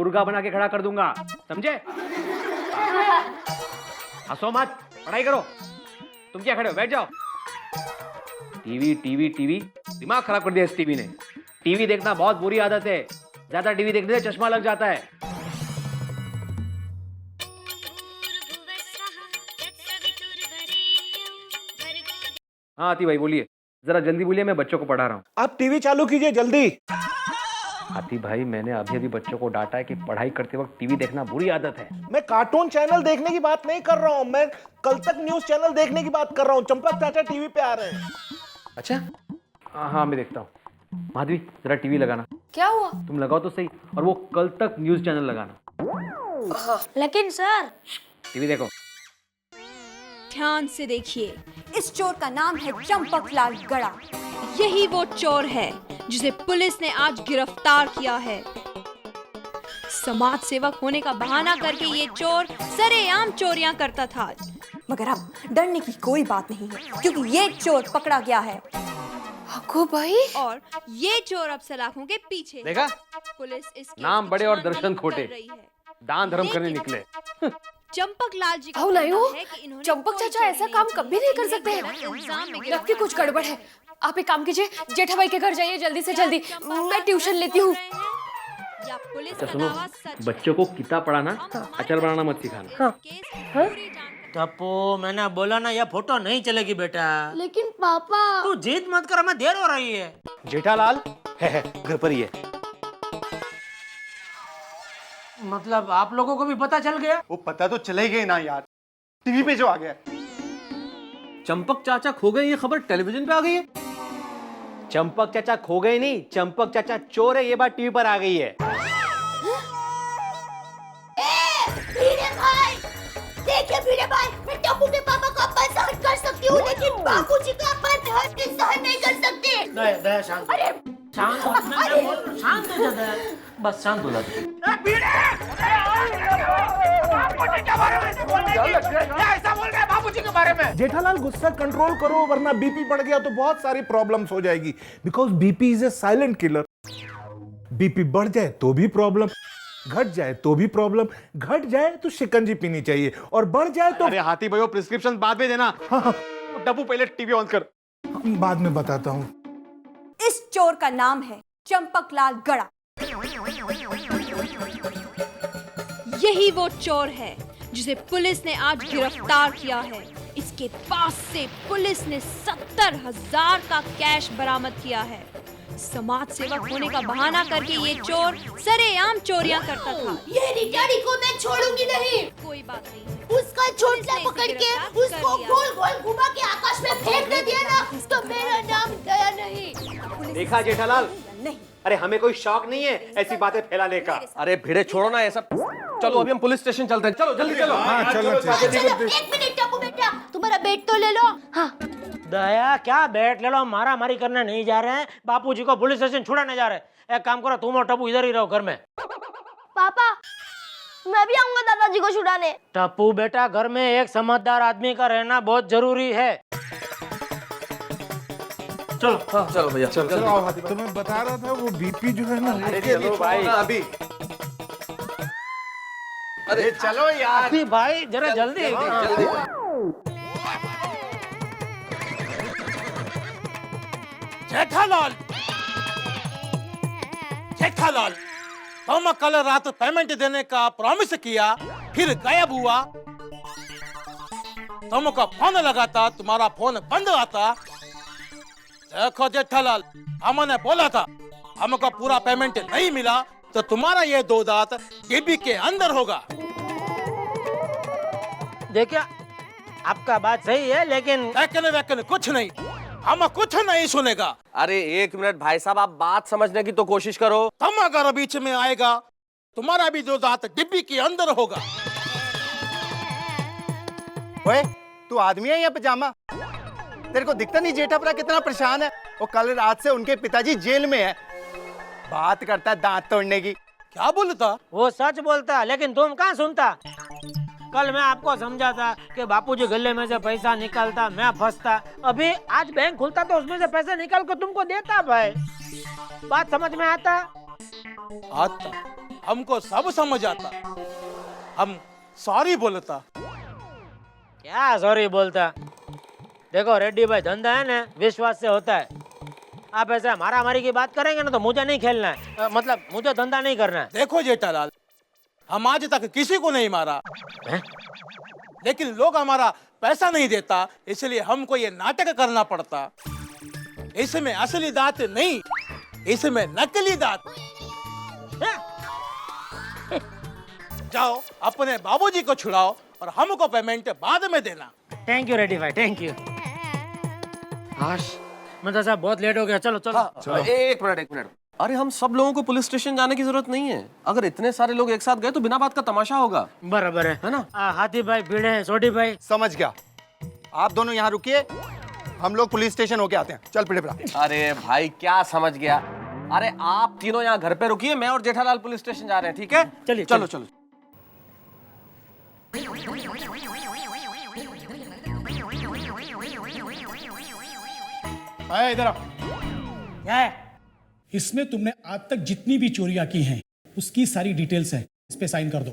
मुर्गा बना के खड़ा कर दूंगा, समझे? हंसो मत, पढ़ाई करो। तुम क्या खड़े हो, बैठ जाओ। टीवी टीवी टीवी, दिमाग खराब कर दिया इस टीवी ने। टीवी देखना बहुत बुरी आदत है, ज्यादा टीवी देखने से चश्मा लग जाता है। हाँ आती भाई बोलिए, जरा जल्दी बोलिए, मैं बच्चों को पढ़ा रहा हूँ। आप टीवी चालू कीजिए जल्दी। आती भाई, मैंने अभी अभी बच्चों को डांटा है कि पढ़ाई करते वक्त टीवी देखना बुरी आदत है। मैं कार्टून चैनल देखने की बात नहीं कर रहा हूँ, मैं कल तक न्यूज चैनल देखने की बात कर रहा हूँ। चंपक चाचा टीवी पे आ रहे हैं। अच्छा हाँ मैं देखता हूँ। माधवी जरा टीवी लगाना। क्या हुआ? तुम लगाओ तो सही, और वो कल तक न्यूज चैनल लगाना। हाँ। लेकिन सर, टीवी देखो। ध्यान से देखिए, इस चोर का नाम है चंपकलाल गड़ा। यही वो चोर है जिसे पुलिस ने आज गिरफ्तार किया है। समाज सेवक होने का बहाना करके ये चोर सरेआम चोरियां करता था। मगर अब डरने की कोई बात नहीं है, क्योंकि ये चोर पकड़ा गया है। हको भाई, और ये चोर अब सलाखों के पीछे। देखा, पुलिस इसके नाम बड़े और छानबीन दर्शन कर खोटे। रही है। दान धर्म करने निकले। चंपकलाल जी का आओ लायो, कहना है कि इन्होंने चंपक कोई चाचा ऐसा चोरी काम नहीं कभी की। नहीं कर इन्हें सकते हैं। गलत इल्जाम में नक्की कुछ गड़बड़ है। आप एक काम कीजिए, जेठा भाई के घर जाइए जल्दी से जल्दी, मैं ट्यूशन लेती हूँ। या पुलिस अच्छा का सुनो, दावा सच बच्चों को किताब पढ़ाना, अचार बनाना मत सिखाना। टप्पू, मैंने बोला ना, यह फोटो नहीं चलेगी बेटा। लेकिन पापा, तू जीत मत कर, हमें देर हो रही है। जेठालाल है घर पर ही है। मतलब आप लोगों को भी पता चल गया? वो पता तो चलेगा ही ना यार, टीवी पे जो आ गया। चंपक चाचा खो गए, ये खबर टेलीविजन पे आ गई है। चंपक चाचा खो गए नहीं, चंपक चाचा चोर है, ये बात टीवी पर आ गई है। देखिए भिड़े भाई, मैं टप्पू के पापा का अपमान सहन कर सकती हूँ, लेकिन बाबूजी का अपमान सहन नहीं कर सकती। दया शांत। अरे शांत हो, मैं बोल रहा हूँ, शांत हो जा दया। बस शांत हो जा। जेठालाल गुस्सा कंट्रोल करो, वरना बीपी बढ़ गया तो बहुत सारी प्रॉब्लम्स हो जाएगी। Because BP is a silent killer. BP बढ़ जाए तो भी प्रॉब्लम, घट जाए तो भी प्रॉब्लम। घट जाए तो शिकंजी पीनी चाहिए, और बढ़ जाए तो अरे हाथी भाई, वो प्रिस्क्रिप्शन बाद में देना। हाँ, डब्बू पहले टीवी ऑन कर। बाद में बताता हूँ। इस चोर का नाम है चंपकलाल गड़ा। यही वो चोर है जिसे पुलिस ने आज गिरफ्तार किया है। इसके पास से पुलिस ने 70,000 का कैश बरामद किया है। समाज सेवक होने का बहाना करके ये चोर सरेआम चोरियां करता था। ये रिटाड़ी को मैं छोड़ूंगी नहीं। कोई बात नहीं है। उसका छोटला पकड़ के उसको गोल गोल घुमा के आकाश में फेंक दे दिया ना, तो मेरा नाम दया नहीं। देखा जेठालाल, नहीं, अरे हमें कोई शौक नहीं है ऐसी बातें फैलाने का। अरे भिड़े छोड़ो ना ये सब, चलो अभी हम पुलिस स्टेशन चलते हैं। चलो जल्दी चलो। हाँ चलो चलो एक मिनट टप्पू बेटा, तुम्हारा बेट तो ले लो। हाँ दया, क्या बैठ ले लो, मारा मारी करने नहीं जा रहे हैं, बापूजी को पुलिस स्टेशन छुड़ाने जा रहे हैं। एक काम करो, तुम और टप्पू इधर ही रहो घर में। पापा, मैं भी आऊंगा दादाजी को छुड़ाने। टप्पू बेटा, घर में एक समझदार आदमी का रहना बहुत जरूरी है। चलो चलो भैया चलो आओ हाथी भाई। तो मैं बता रहा था वो बीपी जो है ना, अरे चलो भाई, अभी। अरे चलो यार। हाथी भाई जरा जल्दी। जल्दी। जेठालाल, जेठालाल, तुम कल रात पेमेंट देने का प्रॉमिस किया, फिर गायब हुआ। तुमको फोन लगाता, तुम्हारा फोन बंद आता। देखो जेठालाल, हमने बोला था, हमको पूरा पेमेंट नहीं मिला तो तुम्हारा ये 2 दांत डिब्बी के अंदर होगा। देखिए, आपका बात सही है, लेकिन लेकिन कुछ नहीं, हम कुछ नहीं सुनेगा। अरे 1 मिनट भाई साहब, आप बात समझने की तो कोशिश करो। तुम अगर बीच में आएगा, तुम्हारा भी 2 दांत डिब्बी के अंदर होगा। ओए, तू आदमी है या पजामा? तेरे को दिखता नहीं जेठापरा कितना परेशान है? वो कल रात से उनके पिताजी जेल में है, बात करता है दांत तोड़ने की। क्या बोलता? वो सच बोलता, लेकिन तुम कहाँ सुनता। कल मैं आपको समझाता कि बापूजी गले में से पैसा निकालता, मैं फंसता। अभी आज बैंक खुलता तो उसमें से पैसा निकाल कर तुमको देता भाई। बात समझ में आता? हमको सब समझ आता, हम सॉरी बोलता। क्या सॉरी बोलता? देखो रेड्डी भाई, धंधा है ना विश्वास से होता है। आप ऐसा मारामारी की बात करेंगे ना तो मुझे नहीं खेलना है, मतलब मुझे धंधा नहीं करना है। देखो जेठालाल, हम आज तक किसी को नहीं मारा हैं? लेकिन लोग हमारा पैसा नहीं देता, इसलिए हमको ये नाटक करना पड़ता। इसमें असली दांत नहीं, इसमें नकली दांत। जाओ अपने बाबूजी को छुड़ाओ और हमको पेमेंट बाद में देना। थैंक यू रेड्डी भाई, थैंक यू। मतलब साहब बहुत लेट हो गया, चलो चलो। एक मिनट। अरे हम सब लोगों को पुलिस स्टेशन जाने की जरूरत नहीं है। अगर इतने सारे लोग एक साथ गए तो बिना बात का तमाशा होगा। बराबर है ना? हाथी भाई, भिड़े, सोडी भाई। समझ गया। आप दोनों यहाँ रुकिए, हम लोग पुलिस स्टेशन होके आते हैं। चल पिटे पड़ा। अरे भाई क्या समझ गया? अरे आप तीनों यहाँ घर पे रुकिए, मैं और जेठालाल पुलिस स्टेशन जा रहे हैं, ठीक है? चलिए चलो चलो। इधर आओ। क्या है? इसमें तुमने आज तक जितनी भी चोरियां की हैं उसकी सारी डिटेल्स है, इस पे साइन कर दो।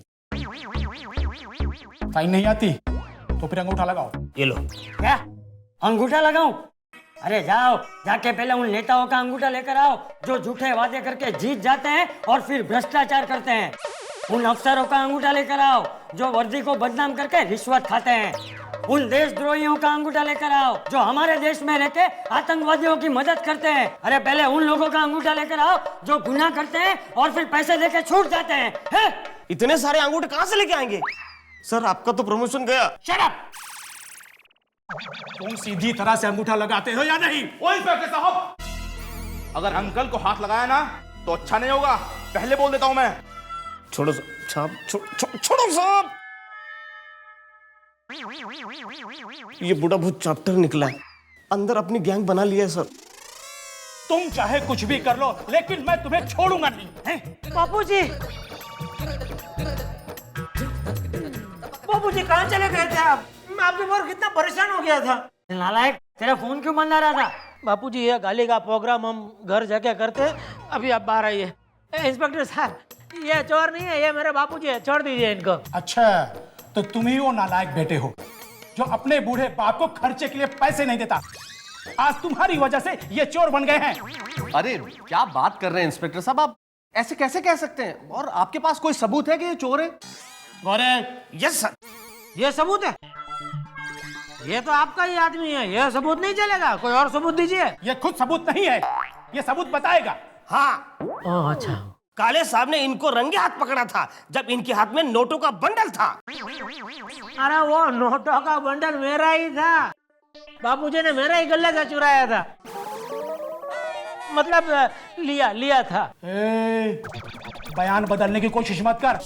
साइन नहीं आती तो फिर अंगूठा लगाओ। ये लो। क्या अंगूठा लगाऊं? अरे जाओ, जाके पहले उन नेताओं का अंगूठा लेकर आओ जो झूठे वादे करके जीत जाते हैं और फिर भ्रष्टाचार करते हैं। उन अफसरों का अंगूठा लेकर आओ जो वर्दी को बदनाम करके रिश्वत खाते हैं। उन देशद्रोहियों का अंगूठा लेकर आओ जो हमारे देश में रहकर आतंकवादियों की मदद करते हैं। अरे पहले उन लोगों का अंगूठा लेकर आओ जो गुनाह करते हैं और फिर पैसे देकर छूट जाते हैं। है? इतने सारे अंगूठे कहाँ से लेके आएंगे? सर आपका तो प्रमोशन गया। Shut up! तुम सीधी तरह से अंगूठा लगाते हो या नहीं? ओ इंस्पेक्टर साहब, अगर अंकल को हाथ लगाया ना तो अच्छा नहीं होगा, पहले बोल देता हूं मैं। छोड़ो साहब, छोड़ो साहब। ये बूढ़ा बहुत चैप्टर निकला है, अंदर अपनी गैंग बना लिया है सर। तुम चाहे कुछ भी कर लो लेकिन मैं तुम्हें छोड़ूंगा नहीं। बापूजी, बापूजी कहाँ चले गए थे आप? मैं आपके ऊपर कितना परेशान हो गया था। नालायक, तेरा फोन क्यों बंद आ रहा था? बापूजी ये गाली का प्रोग्राम हम घर जाके करते हैं, अभी आप बाहर आइए। इंस्पेक्टर साहब, ये चोर नहीं है, ये मेरे बापूजी है, छोड़ दीजिए इनको। अच्छा, तो तुम ही वो नालायक बेटे हो जो अपने बूढ़े बाप को खर्चे के लिए पैसे नहीं देता। आज तुम्हारी वजह से ये चोर बन गए हैं। अरे क्या बात कर रहे हैं इंस्पेक्टर साहब, आप ऐसे कैसे कह सकते हैं? और आपके पास कोई सबूत है कि ये चोर है? यस सर, ये सबूत है। ये तो आपका ही आदमी है, ये सबूत नहीं चलेगा, कोई और सबूत दीजिए। ये खुद सबूत नहीं है, ये सबूत बताएगा। हाँ। ओह अच्छा। काले साहब ने इनको रंगे हाथ पकड़ा था जब इनके हाथ में नोटों का बंडल था। अरे वो नोटों का बंडल मेरा ही था, बापूजी ने मेरा ही गले से चुराया था, मतलब लिया था। बयान बदलने की कोशिश मत कर।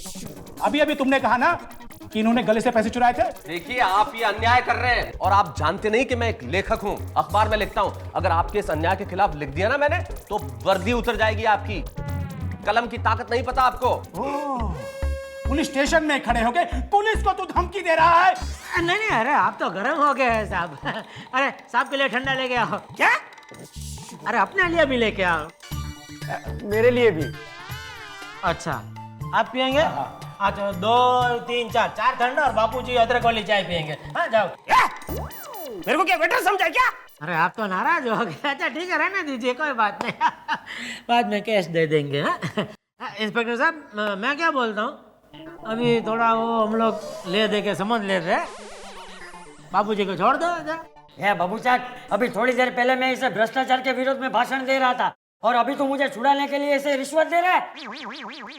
अभी अभी तुमने कहा ना कि इन्होंने गले से पैसे चुराए थे। देखिए आप ये अन्याय कर रहे हैं और आप जानते नहीं कि मैं एक लेखक हूं, अखबार में लिखता हूं। अगर आपके इस अन्याय के खिलाफ लिख दिया ना मैंने तो वर्दी उतर जाएगी आपकी। कलम की ताकत नहीं पता आपको? पुलिस स्टेशन में खड़े होके पुलिस को तू धमकी दे रहा है? नहीं, अरे आप तो गर्म हो गए हैं साहब। अरे साहब के लिए ठंडा लेके आओ। क्या? अरे अपने लिए भी लेके आओ। मेरे लिए भी। अच्छा, आप पियेंगे? अच्छा, 2 3 4 ठंडा और बापूजी अदरक वाली चाय पियेंगे। हाँ जाओ। मेरे को क्या वेटर समझा क्या? अरे आप तो नाराज हो गए। अच्छा ठीक है, रहने दीजिए, कोई बात नहीं। बाद में कैश दे देंगे। इंस्पेक्टर साहब, मैं क्या बोलता हूँ, अभी थोड़ा वो हम लोग ले दे के समझ लेते हैं, बापूजी को छोड़ दो। बाबूचाक, अभी थोड़ी देर पहले मैं इसे भ्रष्टाचार के विरोध में भाषण दे रहा था और अभी तो मुझे छुड़ाने के लिए इसे रिश्वत दे रहा है।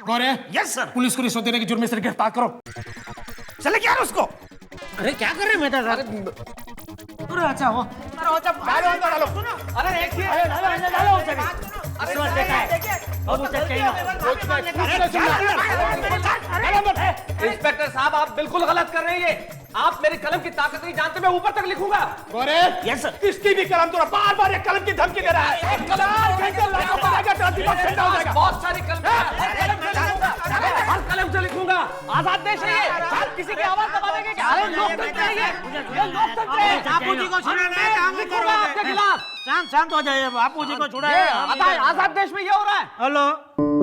गौरे, यस सर। पुलिस को रिश्वत देने के जुर्म में इसे गिरफ्तार करो। चले क्या उसको? अरे क्या कर रहे हैं मेहता साहब? अरे अच्छा वो, अरे अच्छा डालो। अरे एक डालो उसे भी। रिश्वत देता है बाबूचाक कहीं। इंस्पेक्टर साहब आप बिल्कुल गलत कर रहे हैं। आप मेरी कलम की ताकत नहीं जानते, मैं ऊपर तक लिखूंगा। गौरे, यस सर। किसकी भी कलम तो बार-बार एक कलम की धमकी दे रहा है। बहुत सारी कलम, हर कलम से लिखूंगा। आजाद देश है ये, किसी की आवाज दबा देंगे क्या? अरे लोकतंत्र है ये लोकतंत्र है। बापूजी को छुड़ाना है, काम लिखूंगा आपके खिलाफ। शांत हो जाइए, बापूजी को छुड़ाए। आजाद देश में ये हो रहा है। हेलो।